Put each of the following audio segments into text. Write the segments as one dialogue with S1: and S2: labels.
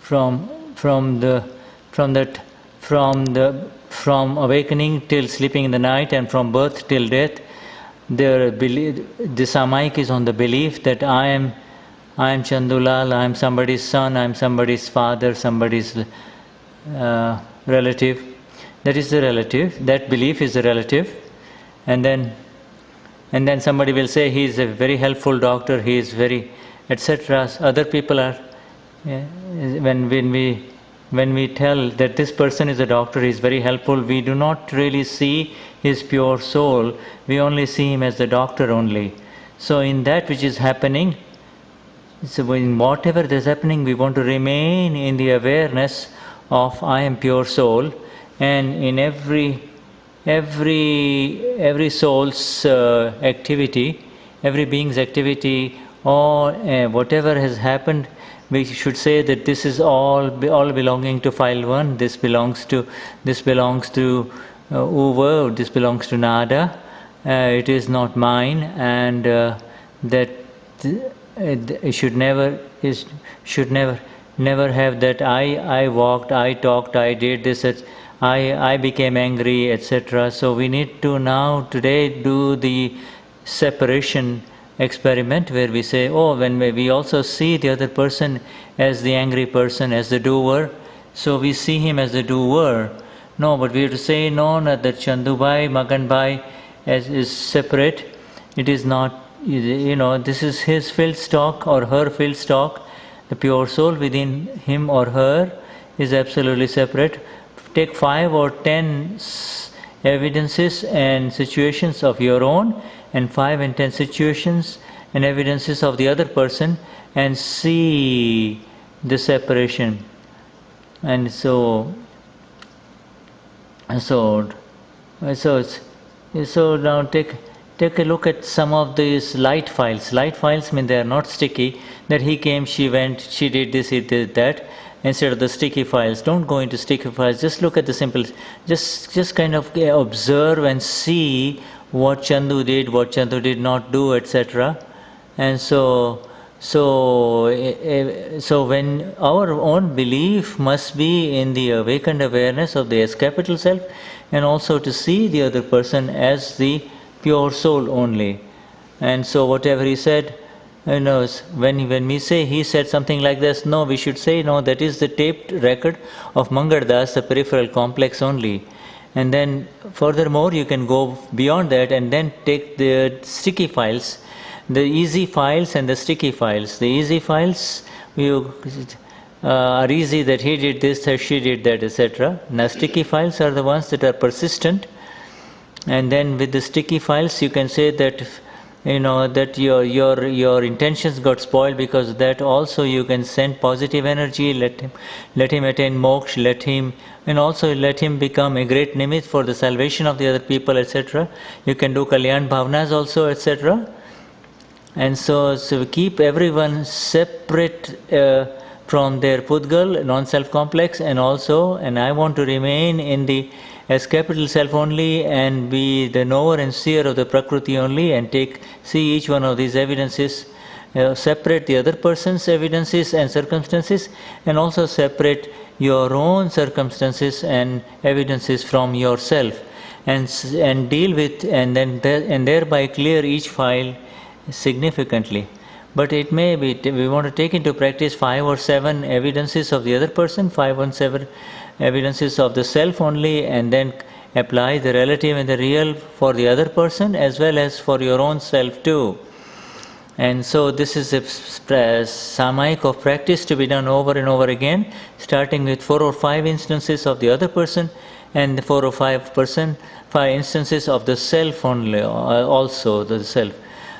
S1: from from the from that from awakening till sleeping in the night, and from birth till death, the Samayik is on the belief that I am Chandulal, I am somebody's son, I am somebody's father, somebody's relative. That is the relative. That belief is the relative, and then somebody will say he is a very helpful doctor, he is very etc. Other people are when we tell that this person is a doctor, he is very helpful, we do not really see his pure soul, we only see him as the doctor only. So in that which is happening, so in whatever is happening, we want to remain in the awareness of I am pure soul, and in every soul's activity, every being's activity, or whatever has happened, we should say that this is all belonging to file 1. This belongs to Uva, this belongs to Nada. It is not mine, and that it should never have that I walked, I talked, I did this, I became angry, etc. So we need to now today do the separation experiment, where we say, oh, when we also see the other person as the angry person, as the doer, so we see him as the doer. No, but we have to say, no, that Chandubai, Maganbai is separate. It is not, this is his field stock or her field stock. The pure soul within him or her is absolutely separate. Take 5 or 10 evidences and situations of your own, and 5 and 10 situations and evidences of the other person, and see the separation. And so now take a look at some of these light files. Light files mean they are not sticky, that he came, she went, she did this, he did that. Instead of the sticky files, don't go into sticky files, just look at the simple, just kind of observe and see what Chandu did, what Chandu did not do, etc. And so when our own belief must be in the awakened awareness of the S capital self, and also to see the other person as the pure soul only. And so whatever he said, when we say he said something like this, no, we should say, no, that is the taped record of Mangaldas, the peripheral complex only. And then furthermore, you can go beyond that and then take the sticky files, the easy files and the sticky files. The easy files are easy, that he did this or she did that, etc. Now sticky files are the ones that are persistent. And then with the sticky files, you can say that that your intentions got spoiled, because of that also you can send positive energy, let him attain moksha, let him become a great nimit for the salvation of the other people, etc. You can do kalyan bhavanas also, etc. And so keep everyone separate from their pudgal, non-self complex, and I want to remain in the as capital self only, and be the knower and seer of the Prakriti only, and see each one of these evidences, separate the other person's evidences and circumstances, and also separate your own circumstances and evidences from yourself, and deal with, and thereby clear each file significantly. But it may be, we want to take into practice 5 or 7 evidences of the other person, 5 or 7 evidences of the self only, and then apply the relative and the real for the other person as well as for your own self too. And so this is a samayik of practice to be done over and over again, starting with 4 or 5 instances of the other person, and 4 or 5 instances of the self only, also the self.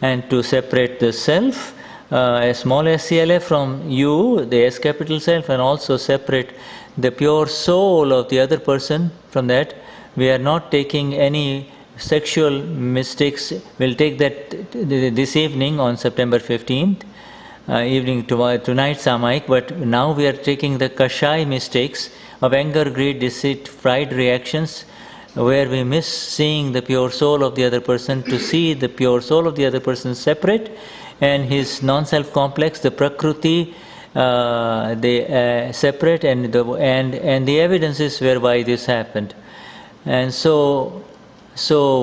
S1: And to separate the self, a small SCLF, from you, the S capital self, and also separate the pure soul of the other person from that. We are not taking any sexual mistakes. We'll take that this evening on September 15th, tonight Samayik, but now we are taking the Kashai mistakes of anger, greed, deceit, pride reactions, where we miss seeing the pure soul of the other person, to see the pure soul of the other person separate, and his non-self complex, the Prakriti, they separate, and the evidences whereby this happened. And so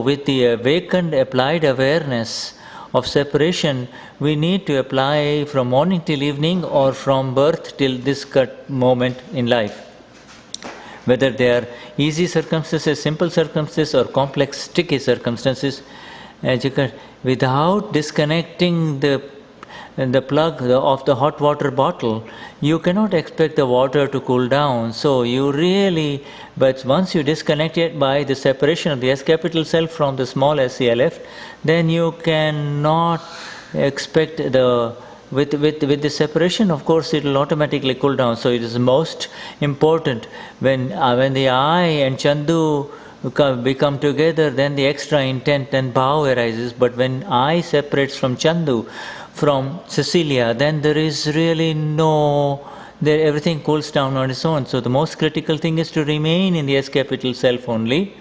S1: with the awakened applied awareness of separation, we need to apply from morning till evening or from birth till this moment in life. Whether they are easy circumstances, simple circumstances, or complex, tricky circumstances, without disconnecting the plug of the hot water bottle, you cannot expect the water to cool down. So you really, but once you disconnect it by the separation of the S capital self from the small SCLF, then you cannot expect with the separation, of course, it will automatically cool down. So it is most important when the I and Chandu become together, then the extra intent and bhav arises. But when I separates from Chandu, from Cecilia, then there is really everything cools down on its own. So the most critical thing is to remain in the S capital self only.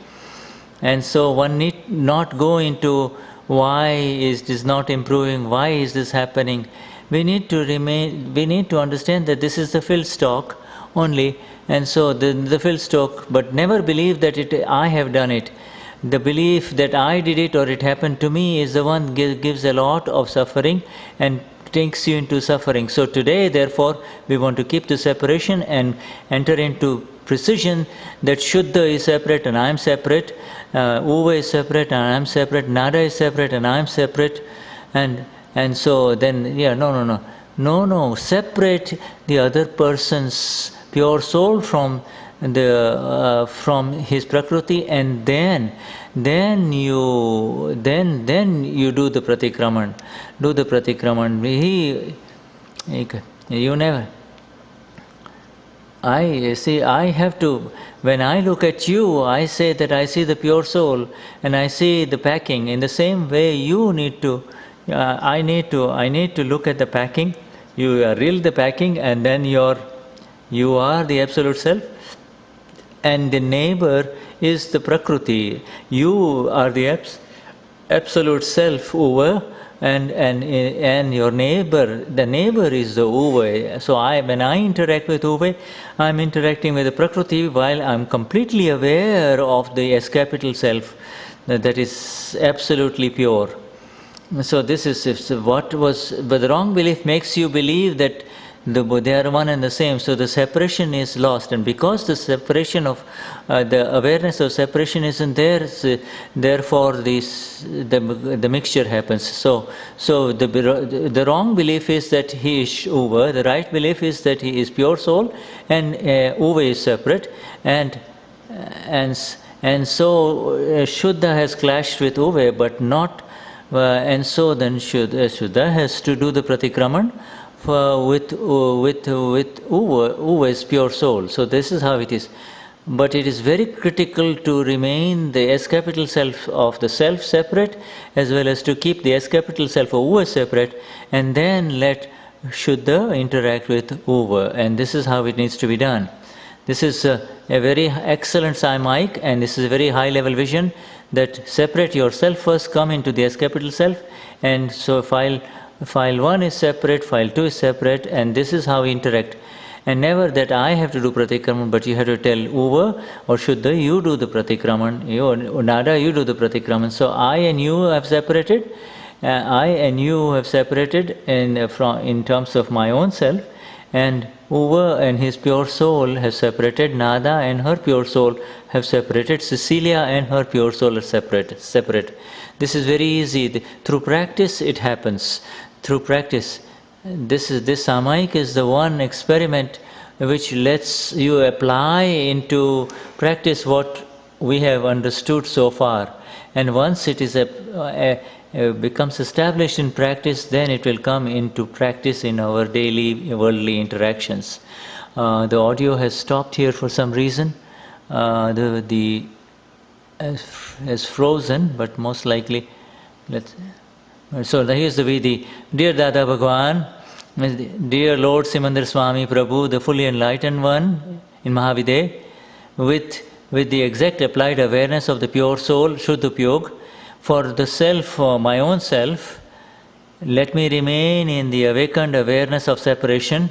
S1: And so one need not go into why is this not improving, why is this happening. We need to understand that this is the fill stock only, and so the fill stock, but never believe that I have done it. The belief that I did it or it happened to me is the one gives a lot of suffering and takes you into suffering. So today, therefore, we want to keep the separation and enter into precision that Shuddha is separate and I am separate, Uva is separate and I am separate, Nada is separate and I am separate, and so then, no, separate the other person's pure soul from his prakriti, and then you do the pratikraman. Do the pratikraman. You never. I have to, when I look at you, I say that I see the pure soul and I see the packing. In the same way, you need to, I need to look at the packing. You reel the packing, and then you are the absolute self, and the neighbor is the prakriti. You are the absolute self over, and your neighbor, the neighbor is the uva. So when I interact with uva, I'm interacting with the prakriti while I'm completely aware of the S capital self that is absolutely pure. So this is what was, but the wrong belief makes you believe that they are one and the same. So the separation is lost, and because the separation of the awareness of separation isn't there, therefore the mixture happens. So the wrong belief is that he is Uva. The right belief is that he is pure soul, and Uva is separate, and so Shuddha has clashed with Uva, but not. And so then Shuddha has to do the pratikraman with Uva's pure soul. So this is how it is. But it is very critical to remain the S capital self of the self separate, as well as to keep the S capital self of Uva separate, and then let Shuddha interact with Uva. And this is how it needs to be done. This is a very excellent Samayik, and this is a very high level vision, that separate yourself first, come into the S capital self, and so file 1 is separate, file 2 is separate, and this is how we interact. And never that I have to do pratikraman, but you have to tell Uva or Shuddha, you do the pratikraman, Nada, you do the pratikraman. So I and you have separated, in terms of my own self, and Uva and his pure soul have separated, Nada and her pure soul have separated, Cecilia and her pure soul are separate. This is very easy. Through practice it happens. Through practice. This Samayik is the one experiment which lets you apply into practice what we have understood so far. And once it is becomes established in practice, then it will come into practice in our daily worldly interactions. The audio has stopped here for some reason. The has frozen, but most likely, so here's the Vidi. Dear Dada Bhagwan, dear Lord Simandhar Swami Prabhu, the fully enlightened one in Mahavideh, with the exact applied awareness of the pure soul, Shuddha Upayoga, for the self, for my own self, let me remain in the awakened awareness of separation,